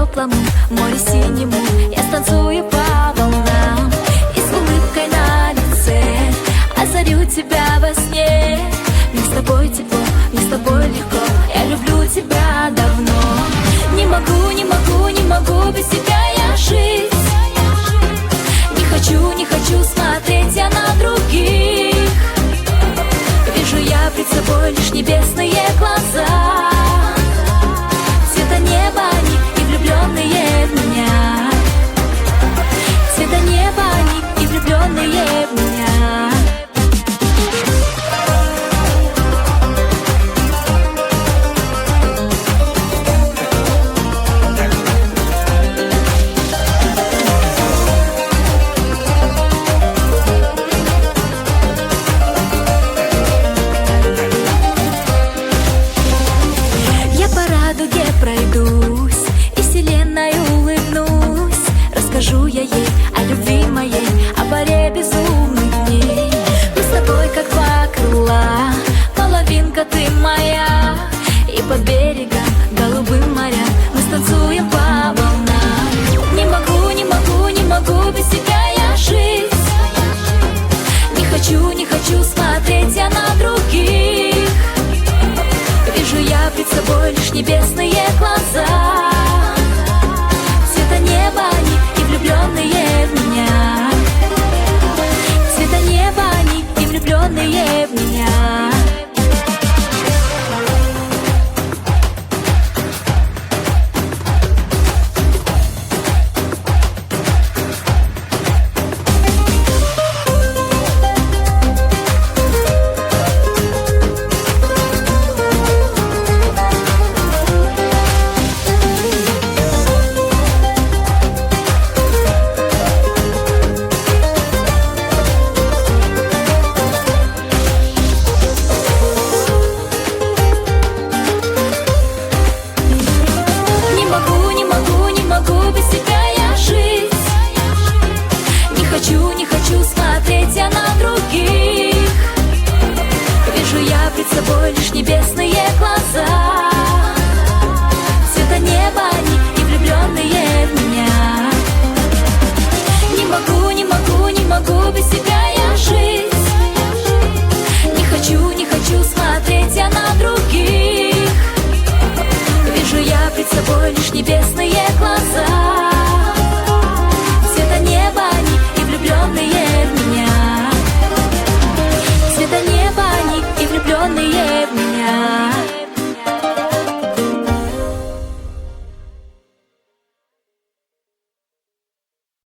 теплому, море синему я станцую по волнам. И с улыбкой на лице озарю тебя во сне. Мне с тобой тепло, мне с тобой легко, я люблю тебя давно. Не могу, не могу, не могу без тебя я жить. Не хочу, не хочу смотреть я на других. Вижу я пред собой лишь небесные глаза. Цвета неба они и влюбленные в меня. Цвета неба они и влюбленные в меня. Пройдусь и вселенной улыбнусь. Расскажу я ей о любви моей, о боре безумных дней. Мы с тобой как два крыла, половинка ты моя. И под берегом голубым моря мы станцуем по волнам. Не могу, не могу, не могу без тебя я жить. Не хочу, не хочу смотреть я на других. Вижу я пред собой лишь небесные глаза. Цвета неба они и влюбленные в меня. Цвета неба они и влюбленные в меня. Не хочу смотреть я на других. Вижу я пред собой лишь небесные глаза. Цвета неба они и влюбленные в меня. Не могу, не могу, не могу без тебя я жить. Не хочу, не хочу смотреть я на других. Вижу я пред собой лишь небесные глаза.